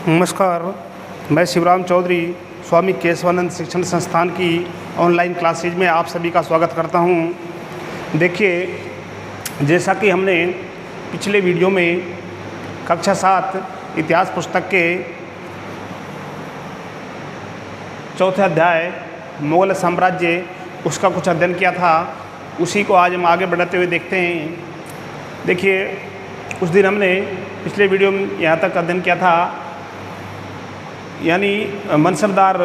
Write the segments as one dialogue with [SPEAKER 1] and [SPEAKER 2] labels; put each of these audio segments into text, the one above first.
[SPEAKER 1] नमस्कार, मैं शिवराम चौधरी स्वामी केशवानंद शिक्षण संस्थान की ऑनलाइन क्लासेज में आप सभी का स्वागत करता हूं। देखिए, जैसा कि हमने पिछले वीडियो में कक्षा 7 इतिहास पुस्तक के चौथे अध्याय मुगल साम्राज्य उसका कुछ अध्ययन किया था, उसी को आज हम आगे बढ़ाते हुए देखते हैं। देखिए, उस दिन हमने पिछले वीडियो में यहाँ तक अध्ययन किया था, यानी मनसबदार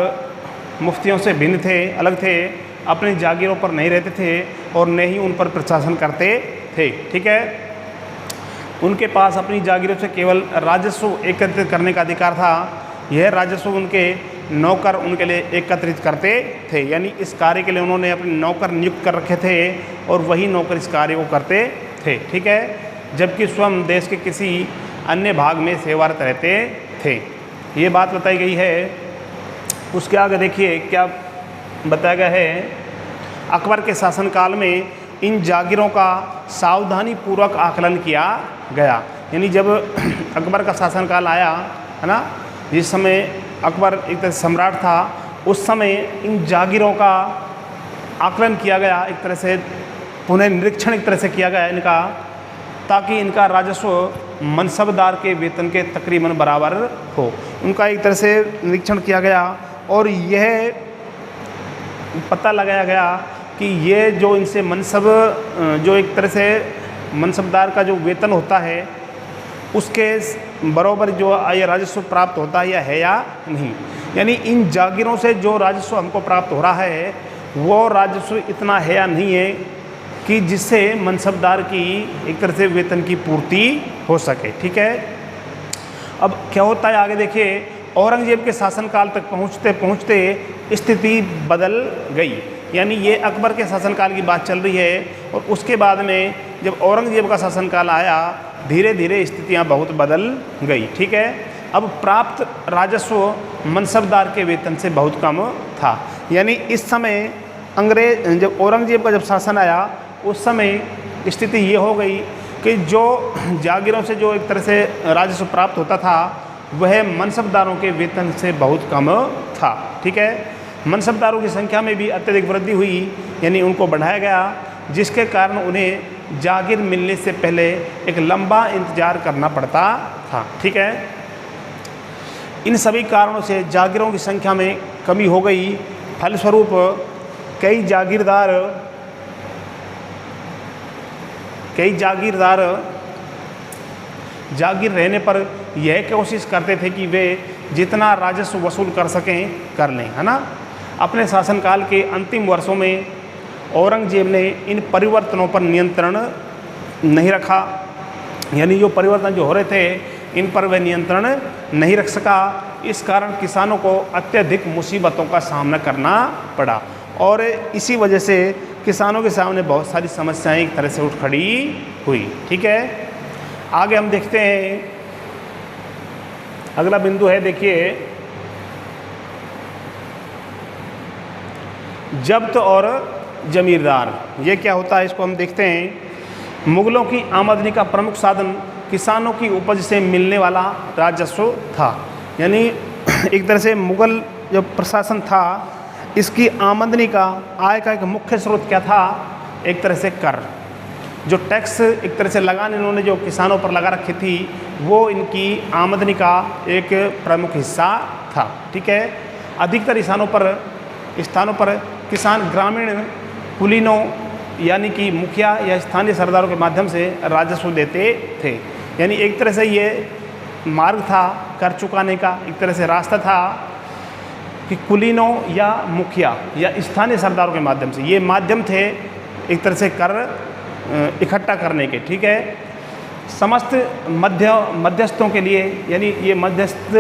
[SPEAKER 1] मुफ्तियों से भिन्न थे, अलग थे, अपनी जागीरों पर नहीं रहते थे और न ही उन पर प्रशासन करते थे। ठीक है, उनके पास अपनी जागीरों से केवल राजस्व एकत्रित करने का अधिकार था। यह राजस्व उनके नौकर उनके लिए एकत्रित करते थे, यानी इस कार्य के लिए उन्होंने अपने नौकर नियुक्त कर रखे थे और वही नौकर इस कार्य को करते थे। ठीक है, जबकि स्वयं देश के किसी अन्य भाग में सेवारत रहते थे। ये बात बताई गई है। उसके आगे देखिए क्या बताया गया है। अकबर के शासनकाल में इन जागीरों का सावधानी पूर्वक आकलन किया गया। यानी जब अकबर का शासनकाल आया है ना, जिस समय अकबर एक तरह से सम्राट था, उस समय इन जागीरों का आकलन किया गया, एक तरह से पुनः निरीक्षण एक तरह से किया गया इनका, ताकि इनका राजस्व मनसबदार के वेतन के तकरीबन बराबर हो। उनका एक तरह से निरीक्षण किया गया और यह पता लगाया गया कि ये जो इनसे मनसब जो एक तरह से मनसबदार का जो वेतन होता है उसके बराबर जो ये राजस्व प्राप्त होता है या नहीं। यानी इन जागीरों से जो राजस्व हमको प्राप्त हो रहा है वो राजस्व इतना है या नहीं है कि जिससे मनसबदार की एक तरह से वेतन की पूर्ति हो सके। ठीक है, अब क्या होता है आगे देखिए। औरंगजेब के शासनकाल तक पहुँचते पहुँचते स्थिति बदल गई। यानी ये अकबर के शासनकाल की बात चल रही है और उसके बाद में जब औरंगजेब का शासनकाल आया, धीरे धीरे स्थितियाँ बहुत बदल गई। ठीक है, अब प्राप्त राजस्व मनसबदार के वेतन से बहुत कम था। यानी इस समय जब औरंगजेब का जब शासन आया उस समय स्थिति ये हो गई कि जो जागीरों से जो एक तरह से राजस्व प्राप्त होता था वह मनसबदारों के वेतन से बहुत कम था। ठीक है, मनसबदारों की संख्या में भी अत्यधिक वृद्धि हुई, यानी उनको बढ़ाया गया, जिसके कारण उन्हें जागीर मिलने से पहले एक लंबा इंतजार करना पड़ता था। ठीक है, इन सभी कारणों से जागीरों की संख्या में कमी हो गई। फलस्वरूप कई जागीरदार जागीर रहने पर यह कोशिश करते थे कि वे जितना राजस्व वसूल कर सकें कर लें, है ना। अपने शासनकाल के अंतिम वर्षों में औरंगजेब ने इन परिवर्तनों पर नियंत्रण नहीं रखा। यानी जो परिवर्तन जो हो रहे थे इन पर वह नियंत्रण नहीं रख सका। इस कारण किसानों को अत्यधिक मुसीबतों का सामना करना पड़ा और इसी वजह से किसानों के सामने बहुत सारी समस्याएं एक तरह से उठ खड़ी हुई। ठीक है, आगे हम देखते हैं। अगला बिंदु है, देखिए, जब्त और जमींदार। ये क्या होता है इसको हम देखते हैं। मुगलों की आमदनी का प्रमुख साधन किसानों की उपज से मिलने वाला राजस्व था। यानी एक तरह से मुगल जो प्रशासन था इसकी आमदनी का आय का एक मुख्य स्रोत क्या था, एक तरह से कर। जो टैक्स एक तरह से लगान इन्होंने जो किसानों पर लगा रखी थी वो इनकी आमदनी का एक प्रमुख हिस्सा था। ठीक है, अधिकतर स्थानों पर किसान ग्रामीण कुलीनों यानी कि मुखिया या स्थानीय सरदारों के माध्यम से राजस्व देते थे। यानी एक तरह से ये मार्ग था कर चुकाने का, एक तरह से रास्ता था कि कुलीनों या मुखिया या स्थानीय सरदारों के माध्यम से, ये माध्यम थे एक तरह से कर इकट्ठा करने के। ठीक है, समस्त मध्यस्थों के लिए, यानी ये मध्यस्थ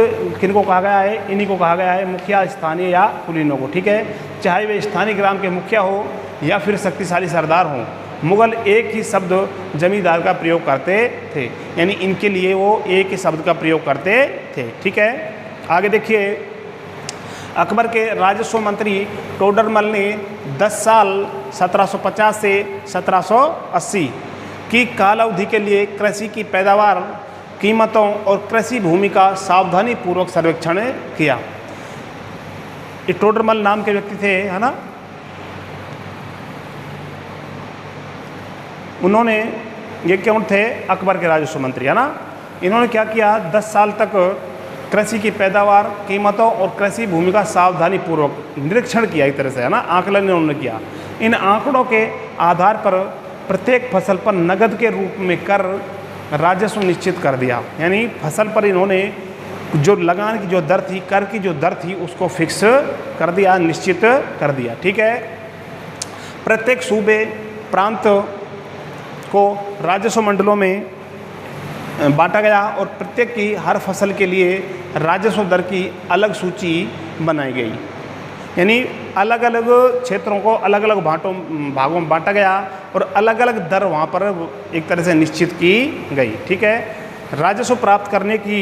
[SPEAKER 1] किनको कहा गया है, इन्हीं को कहा गया है, मुखिया, स्थानीय या कुलीनों को। ठीक है, चाहे वे स्थानीय ग्राम के मुखिया हो या फिर शक्तिशाली सरदार हों, मुगल एक ही शब्द जमींदार का प्रयोग करते थे। यानी इनके लिए वो एक ही शब्द का प्रयोग करते थे। ठीक है, आगे देखिए। अकबर के राजस्व मंत्री टोडरमल ने 10 साल 1750 से 1780 की काल अवधि के लिए कृषि की पैदावार कीमतों और कृषि भूमि का सावधानी पूर्वक सर्वेक्षण किया। ये टोडरमल नाम के व्यक्ति थे, है ना। उन्होंने, ये कौन थे? अकबर के राजस्व मंत्री, है ना। इन्होंने क्या किया? 10 साल तक कृषि की पैदावार, कीमतों और कृषि भूमि का सावधानी पूर्वक निरीक्षण किया, एक तरह से, है ना, आकलन इन्होंने किया। इन आंकड़ों के आधार पर प्रत्येक फसल पर नगद के रूप में कर राजस्व निश्चित कर दिया। यानी फसल पर इन्होंने जो लगान की जो दर थी, कर की जो दर थी, उसको फिक्स कर दिया, निश्चित कर दिया। ठीक है। प्रत्येक सूबे, प्रांत को राजस्व मंडलों में बांटा गया और प्रत्येक की हर फसल के लिए राजस्व दर की अलग सूची बनाई गई। यानी अलग अलग क्षेत्रों को अलग अलग भागों में बांटा गया और अलग अलग दर वहाँ पर एक तरह से निश्चित की गई। ठीक है। राजस्व प्राप्त करने की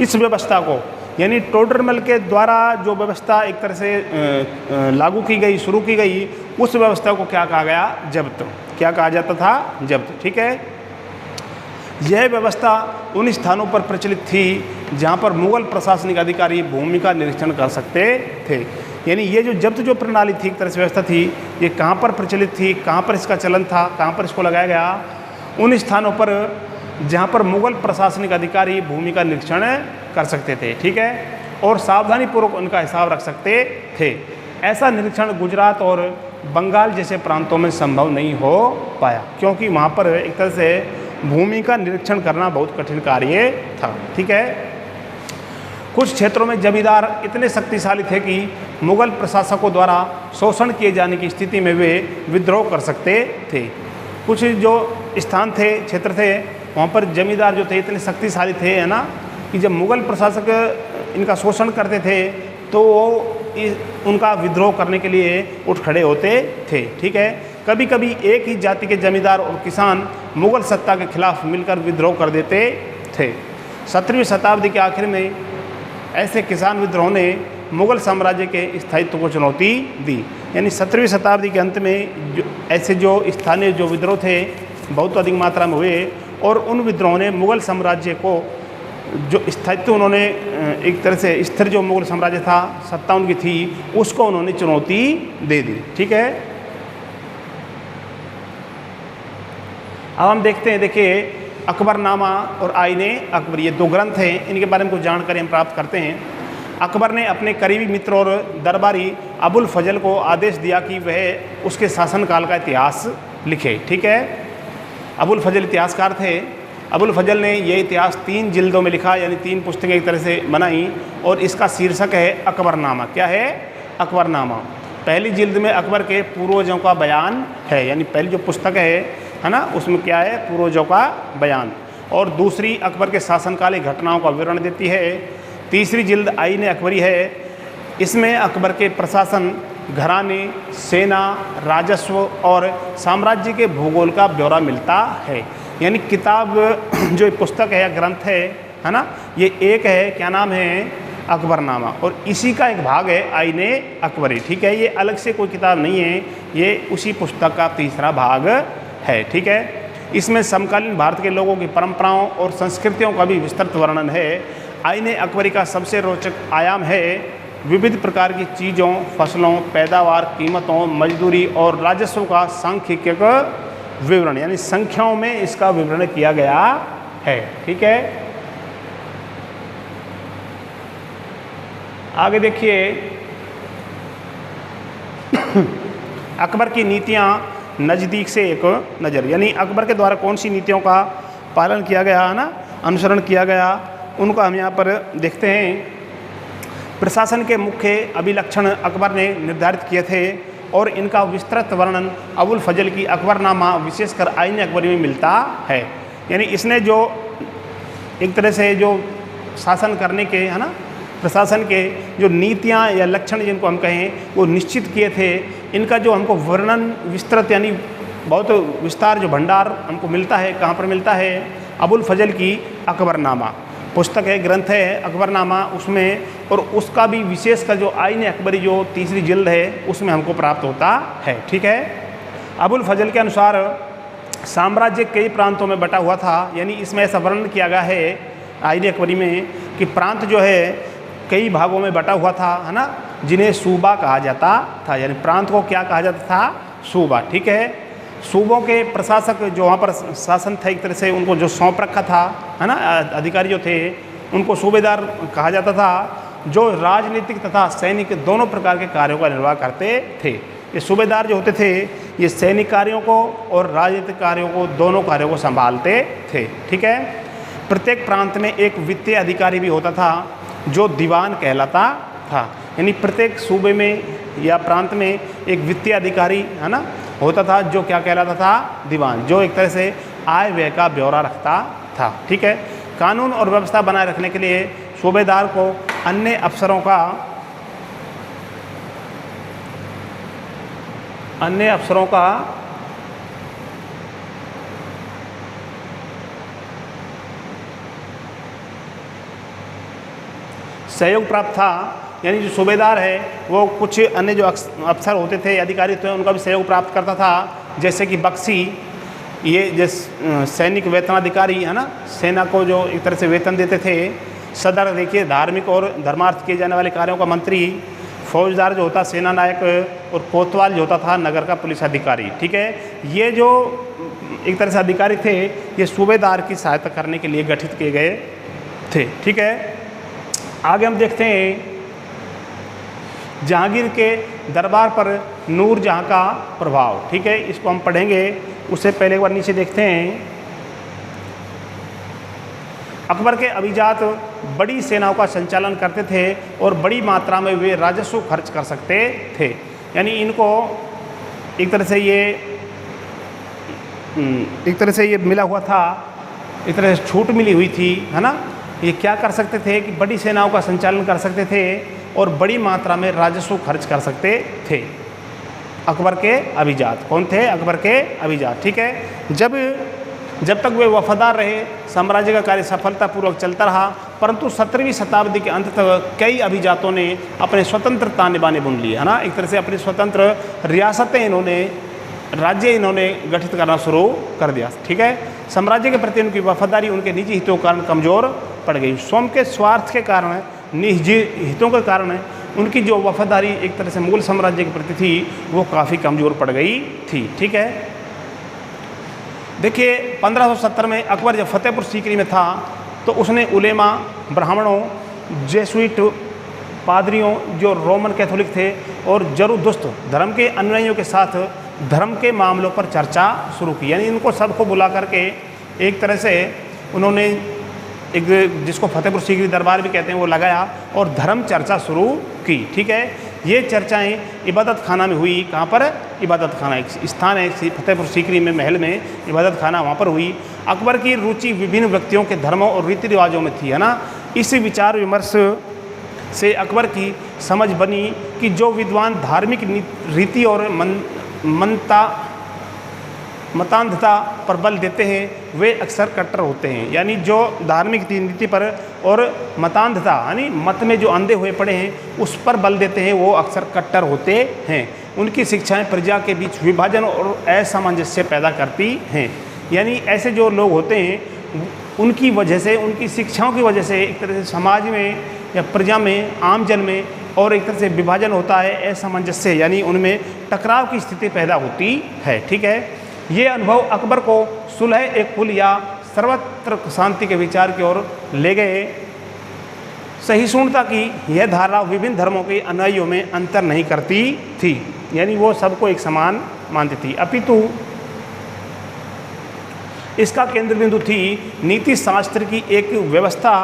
[SPEAKER 1] इस व्यवस्था को, यानी टोडरमल के द्वारा जो व्यवस्था एक तरह से लागू की गई, शुरू की गई, उस व्यवस्था को क्या कहा गया? जब्त। क्या कहा जाता था? जब्त। ठीक है। यह व्यवस्था उन स्थानों पर प्रचलित थी जहां पर मुगल प्रशासनिक अधिकारी भूमि का निरीक्षण कर सकते थे। यानी ये जो जब्त जो प्रणाली थी, एक तरह से व्यवस्था थी, ये कहाँ पर प्रचलित थी, कहाँ पर इसका चलन था, कहाँ पर इसको लगाया गया? उन स्थानों पर जहाँ पर मुगल प्रशासनिक अधिकारी भूमि का निरीक्षण कर सकते थे। ठीक है। और सावधानी पूर्वक उनका हिसाब रख सकते थे। ऐसा निरीक्षण गुजरात और बंगाल जैसे प्रांतों में संभव नहीं हो पाया, क्योंकि वहाँ पर एक तरह से भूमि का निरीक्षण करना बहुत कठिन कार्य था। ठीक है। कुछ क्षेत्रों में जमींदार इतने शक्तिशाली थे कि मुगल प्रशासकों द्वारा शोषण किए जाने की स्थिति में वे विद्रोह कर सकते थे। कुछ जो स्थान थे, क्षेत्र थे, वहाँ पर जमींदार जो थे इतने शक्तिशाली थे, है ना, कि जब मुगल प्रशासक इनका शोषण करते थे तो वो उनका विद्रोह करने के लिए उठ खड़े होते थे। ठीक है। कभी कभी एक ही जाति के जमींदार और किसान मुगल सत्ता के खिलाफ मिलकर विद्रोह कर देते थे। 17वीं शताब्दी के आखिर में ऐसे किसान विद्रोह ने मुगल साम्राज्य के स्थायित्व को चुनौती दी। यानी 17वीं शताब्दी के अंत में ऐसे जो स्थानीय जो विद्रोह थे बहुत अधिक मात्रा में हुए और उन विद्रोह ने मुगल साम्राज्य को जो स्थायित्व उन्होंने एक तरह से स्थिर जो मुगल साम्राज्य था, सत्ता उनकी थी, उसको उन्होंने चुनौती दे दी। ठीक है। अब हम देखते हैं, देखिए, अकबरनामा और आईने अकबर, ये 2 ग्रंथ हैं, इनके बारे में कुछ जानकारी हम प्राप्त करते हैं। अकबर ने अपने करीबी मित्र और दरबारी अबुल फजल को आदेश दिया कि वह उसके शासनकाल का इतिहास लिखे। ठीक है। अबुल फजल इतिहासकार थे। अबुल फजल ने यह इतिहास 3 जिल्दों में लिखा, यानी 3 पुस्तकें एक तरह से बनाई और इसका शीर्षक है अकबरनामा। क्या है? अकबरनामा। पहली जिल्द में अकबर के पूर्वजों का बयान है, यानी पहली जो पुस्तक है ना, उसमें क्या है? पूर्वजों का बयान। और दूसरी अकबर के शासनकाल की घटनाओं का विवरण देती है। तीसरी जिल्द आईने अकबरी है। इसमें अकबर के प्रशासन, घराने, सेना, राजस्व और साम्राज्य के भूगोल का ब्यौरा मिलता है। यानी किताब जो पुस्तक है या ग्रंथ है ना, ये एक है, क्या नाम है? अकबरनामा। और इसी का एक भाग है आईने अकबरी। ठीक है। ये अलग से कोई किताब नहीं है, ये उसी पुस्तक का तीसरा भाग है। ठीक है। इसमें समकालीन भारत के लोगों की परंपराओं और संस्कृतियों का भी विस्तृत वर्णन है। आईने अकबरी का सबसे रोचक आयाम है विविध प्रकार की चीज़ों, फसलों, पैदावार, कीमतों, मजदूरी और राजस्व का सांख्यिक विवरण, यानी संख्याओं में इसका विवरण किया गया है। ठीक है। आगे देखिए, अकबर की नीतियां नज़दीक से एक नज़र, यानी अकबर के द्वारा कौन सी नीतियों का पालन किया गया है ना, अनुसरण किया गया, उनको हम यहाँ पर देखते हैं। प्रशासन के मुख्य अभिलक्षण अकबर ने निर्धारित किए थे और इनका विस्तृत वर्णन अबुल फजल की अकबरनामा विशेषकर आईने अकबरी में मिलता है। यानी इसने जो एक तरह से जो शासन करने के, है ना, प्रशासन के जो नीतियाँ या लक्षण जिनको हम कहें वो निश्चित किए थे, इनका जो हमको वर्णन विस्तृत, यानी बहुत विस्तार जो भंडार हमको मिलता है, कहाँ पर मिलता है? अबुल फजल की अकबरनामा। पुस्तक है, ग्रंथ है अकबरनामा, उसमें, और उसका भी विशेषकर जो आईन अकबरी जो तीसरी जिल्द है उसमें हमको प्राप्त होता है। ठीक है। अबुल फजल के अनुसार साम्राज्य कई प्रांतों में बटा हुआ था, यानी इसमें ऐसा वर्णन किया गया है आईन अकबरी में कि प्रांत जो है कई भागों में बटा हुआ था, है ना, जिन्हें सूबा कहा जाता था। यानी प्रांत को क्या कहा जाता था? सूबा। ठीक है। सूबों के प्रशासक जो वहाँ पर शासन था, एक तरह से उनको जो सौंप रखा था, है ना, अधिकारी जो थे उनको सूबेदार कहा जाता था, जो राजनीतिक तथा सैनिक दोनों प्रकार के कार्यों का निर्वाह करते थे। ये सूबेदार जो होते थे ये सैनिक कार्यों को और राजनीतिक कार्यों को, दोनों कार्यों को संभालते थे। ठीक है। प्रत्येक प्रांत में एक वित्तीय अधिकारी भी होता था जो दीवान कहलाता था। यानी प्रत्येक सूबे में या प्रांत में एक वित्तीय अधिकारी, है ना, होता था जो क्या कहलाता था? दीवान, जो एक तरह से आय व्यय का ब्यौरा रखता था। ठीक है। कानून और व्यवस्था बनाए रखने के लिए सूबेदार को अन्य अफसरों का सहयोग प्राप्त था। यानी जो सूबेदार है वो कुछ अन्य जो अफसर होते थे, अधिकारी थे, उनका भी सहयोग प्राप्त करता था। जैसे कि बख्शी, ये जैसे सैनिक वेतनाधिकारी, है ना, सेना को जो एक तरह से वेतन देते थे। सदर देखिए धार्मिक और धर्मार्थ किए जाने वाले कार्यों का मंत्री। फौजदार जो होता सेना नायक, और कोतवाल जो होता था नगर का पुलिस अधिकारी। ठीक है। ये जो एक तरह से अधिकारी थे ये सूबेदार की सहायता करने के लिए गठित किए गए थे। ठीक है। आगे हम देखते हैं जहांगीर के दरबार पर नूरजहां का प्रभाव। ठीक है। इसको हम पढ़ेंगे, उससे पहले एक बार नीचे देखते हैं। अकबर के अभिजात बड़ी सेनाओं का संचालन करते थे और बड़ी मात्रा में वे राजस्व खर्च कर सकते थे। यानी इनको एक तरह से ये मिला हुआ था, एक तरह से छूट मिली हुई थी, है ना। ये क्या कर सकते थे कि बड़ी सेनाओं का संचालन कर सकते थे और बड़ी मात्रा में राजस्व खर्च कर सकते थे। अकबर के अभिजात कौन थे? अकबर के अभिजात। ठीक है। जब तक वे वफादार रहे साम्राज्य का कार्य सफलतापूर्वक चलता रहा, परंतु 17वीं शताब्दी के अंत तक कई अभिजातों ने अपने स्वतंत्र ताने बाने बुन लिए, है ना। एक तरह से अपनी स्वतंत्र राज्य इन्होंने गठित करना शुरू कर दिया। ठीक है। साम्राज्य के प्रति उनकी वफादारी उनके निजी हितों के कारण कमज़ोर पड़ गई। स्वयं के स्वार्थ के कारण, निजी हितों के कारण उनकी जो वफादारी एक तरह से मुगल साम्राज्य के प्रति थी वो काफ़ी कमज़ोर पड़ गई थी। ठीक है। देखिए 1570 में अकबर जब फतेहपुर सीकरी में था तो उसने उलेमा, ब्राह्मणों, जेसुइट, पादरियों जो रोमन कैथोलिक थे और जरूदुस्त धर्म के अनुयायियों के साथ धर्म के मामलों पर चर्चा शुरू की। यानी इनको सबको बुला करके एक तरह से उन्होंने एक, जिसको फतेहपुर सीकरी दरबार भी कहते हैं, वो लगाया और धर्म चर्चा शुरू की। ठीक है। ये चर्चाएं इबादत खाना में हुई। कहाँ पर? इबादत खाना, एक स्थान है फतेहपुर सीकरी में, महल में इबादत खाना, वहाँ पर हुई। अकबर की रुचि विभिन्न व्यक्तियों के धर्मों और रीति रिवाजों में थी, है ना। इस विचार विमर्श से अकबर की समझ बनी कि जो विद्वान धार्मिक रीति और मतान्धता पर बल देते हैं वे अक्सर कट्टर होते हैं। यानी जो धार्मिक नीति पर और मतान्धता यानी मत में जो अंधे हुए पड़े हैं उस पर बल देते हैं वो अक्सर कट्टर होते हैं। उनकी शिक्षाएं प्रजा के बीच विभाजन और असामंजस्य पैदा करती हैं। यानी ऐसे जो लोग होते हैं उनकी वजह से, उनकी शिक्षाओं की वजह से एक तरह से समाज में या प्रजा में, आम जन में और एक तरह से विभाजन होता है, असामंजस्य, यानी उनमें टकराव की स्थिति पैदा होती है। ठीक है। ये अनुभव अकबर को सुलह एक पुल या सर्वत्र शांति के विचार की ओर ले गए। सहिष्णुता की यह धारणा विभिन्न धर्मों के अनुयायियों में अंतर नहीं करती थी, यानी वो सबको एक समान मानती थी, अपितु इसका केंद्र बिंदु थी नीति शास्त्र की एक व्यवस्था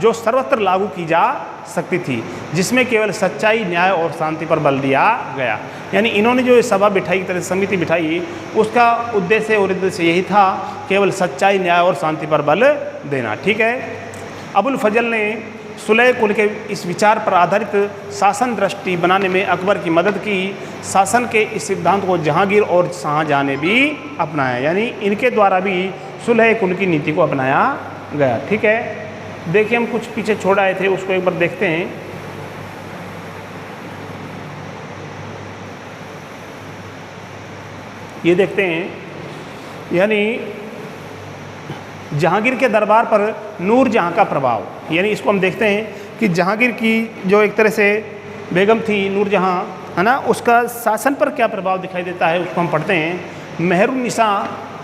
[SPEAKER 1] जो सर्वत्र लागू की जा सकती थी, जिसमें केवल सच्चाई, न्याय और शांति पर बल दिया गया। यानी इन्होंने जो सभा बिठाई, तरह समिति बिठाई, उसका उद्देश्य और उद्देश्य यही था केवल सच्चाई, न्याय और शांति पर बल देना। ठीक है। अबुल फजल ने सुलह कुल के इस विचार पर आधारित शासन दृष्टि बनाने में अकबर की मदद की। शासन के इस सिद्धांत को जहांगीर और शाहजहां ने भी अपनाया, यानी इनके द्वारा भी सुलह कुल की नीति को अपनाया गया। ठीक है। देखिए हम कुछ पीछे छोड़ आए थे, उसको एक बार देखते हैं। ये देखते हैं, यानी जहांगीर के दरबार पर नूरजहां का प्रभाव, यानी इसको हम देखते हैं कि जहांगीर की जो एक तरह से बेगम थी नूरजहां, है ना, उसका शासन पर क्या प्रभाव दिखाई देता है, उसको हम पढ़ते हैं। मेहरुन्निसा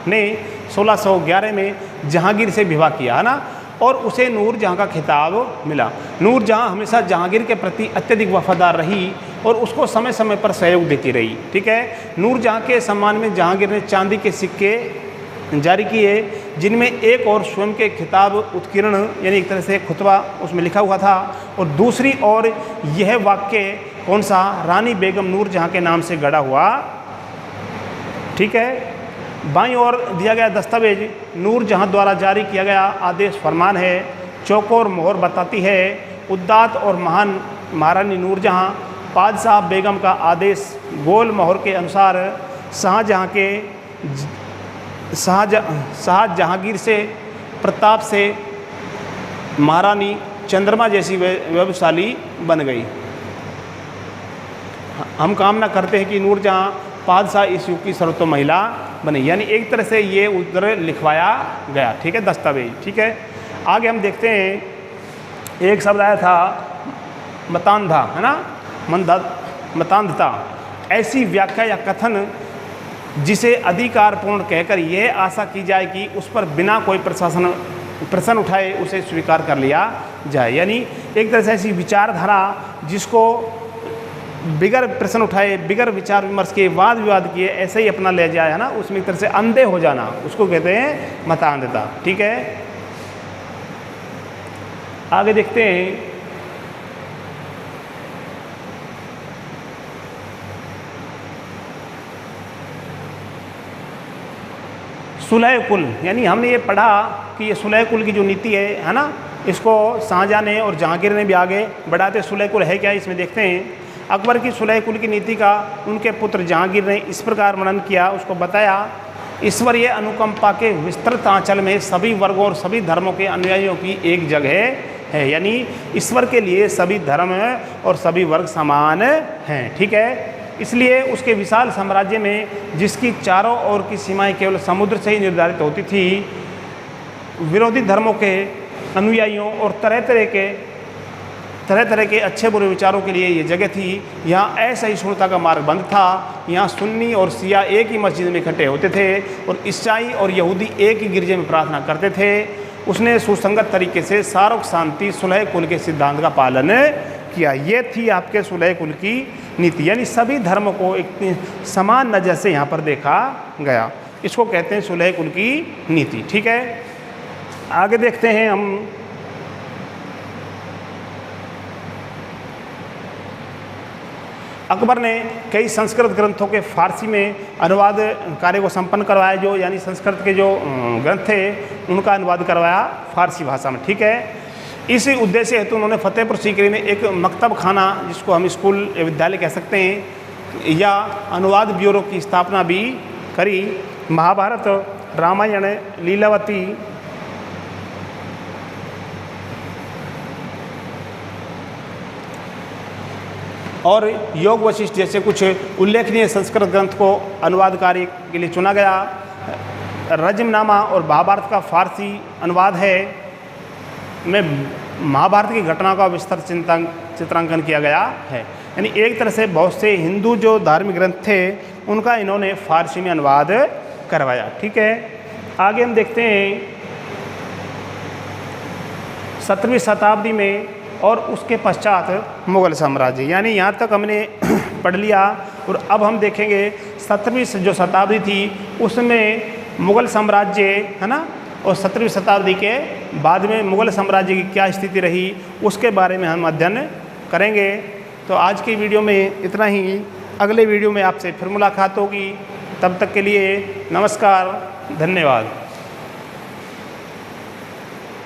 [SPEAKER 1] ने 1611 में जहांगीर से विवाह किया, है ना, और उसे नूरजहां का खिताब मिला। नूरजहां हमेशा जहांगीर के प्रति अत्यधिक वफादार रही और उसको समय समय पर सहयोग देती रही। ठीक है, नूरजहां के सम्मान में जहांगीर ने चांदी के सिक्के जारी किए, जिनमें एक और स्वयं के खिताब उत्कीर्ण, यानी एक तरह से खुतबा उसमें लिखा हुआ था, और दूसरी ओर यह वाक्य कौन सा, रानी बेगम नूरजहां के नाम से गढ़ा हुआ। ठीक है, बाईं ओर दिया गया दस्तावेज नूरजहां द्वारा जारी किया गया आदेश फरमान है। चौकोर मोहर बताती है, उद्दात और महान महारानी नूरजहां बादशाह बेगम का आदेश गोल मोहर के अनुसार शाहजहांगीर से प्रताप से महारानी चंद्रमा जैसी वैभवशाली बन गई। हम कामना करते हैं कि नूरजहां बादशाह इस युग की सर्वोत्तम महिला बने, यानी एक तरह से ये उधर लिखवाया गया। ठीक है, दस्तावेज। ठीक है, आगे हम देखते हैं, एक शब्द आया था मतांधा, है ना, मतांधता, ऐसी व्याख्या या कथन जिसे अधिकारपूर्ण कहकर यह आशा की जाए कि उस पर बिना कोई प्रश्न उठाए उसे स्वीकार कर लिया जाए, यानी एक तरह से ऐसी विचारधारा जिसको बिगर प्रश्न उठाए, बिगर विचार विमर्श किए, वाद विवाद किए, ऐसे ही अपना ले जाए, है ना, उसमें एक तरह से अंधे हो जाना, उसको कहते हैं मतांधता। ठीक है, आगे देखते हैं। सुलह कुल, यानी हमने ये पढ़ा कि ये सुलह कुल की जो नीति है ना, इसको शाहजहां ने और जहांगीर ने भी आगे बढ़ाते। सुलह कुल है क्या, इसमें देखते हैं। अकबर की सुलह कुल की नीति का उनके पुत्र जहांगीर ने इस प्रकार वर्णन किया, उसको बताया, ईश्वरीय अनुकंपा के विस्तृत आंचल में सभी वर्गों और सभी धर्मों के अनुयायियों की एक जगह है, यानी ईश्वर के लिए सभी धर्म और सभी वर्ग समान हैं। ठीक है, इसलिए उसके विशाल साम्राज्य में, जिसकी चारों ओर की सीमाएं केवल समुद्र से ही निर्धारित होती थी, विरोधी धर्मों के अनुयायियों और तरह तरह के अच्छे बुरे विचारों के लिए ये जगह थी। यहाँ असहिष्णुता का मार्ग बंद था। यहाँ सुन्नी और शिया एक ही मस्जिद में इकट्ठे होते थे और ईसाई और यहूदी एक ही गिरजे में प्रार्थना करते थे। उसने सुसंगत तरीके से सार्वक शांति सुलह कुल के सिद्धांत का पालन किया। ये थी आपके सुलह कुल की नीति, यानी सभी धर्मों को एक समान नज़र से यहाँ पर देखा गया। इसको कहते हैं सुलह कुल की नीति। ठीक है, आगे देखते हैं हम। अकबर ने कई संस्कृत ग्रंथों के फारसी में अनुवाद कार्य को संपन्न करवाया, जो यानी संस्कृत के जो ग्रंथ थे उनका अनुवाद करवाया फारसी भाषा में। ठीक है, इस उद्देश्य हेतु उन्होंने फतेहपुर सीकरी में एक मकतब खाना, जिसको हम स्कूल या विद्यालय कह सकते हैं, या अनुवाद ब्यूरो की स्थापना भी करी। महाभारत, रामायण, लीलावती, और योग वशिष्ठ जैसे कुछ उल्लेखनीय संस्कृत ग्रंथ को अनुवाद कार्य के लिए चुना गया। रजमनामा और महाभारत का फारसी अनुवाद है में महाभारत की घटनाओं का विस्तार चित्रांकन किया गया है। यानी एक तरह से बहुत से हिंदू जो धार्मिक ग्रंथ थे उनका इन्होंने फारसी में अनुवाद करवाया। ठीक है, आगे हम देखते हैं 17वीं शताब्दी में और उसके पश्चात मुग़ल साम्राज्य, यानी यहाँ तक हमने पढ़ लिया। और अब हम देखेंगे 17वीं जो शताब्दी थी उसमें मुग़ल साम्राज्य, है ना, और 17वीं शताब्दी के बाद में मुग़ल साम्राज्य की क्या स्थिति रही उसके बारे में हम अध्ययन करेंगे। तो आज की वीडियो में इतना ही। अगले वीडियो में आपसे फिर मुलाकात होगी। तब तक के लिए नमस्कार, धन्यवाद।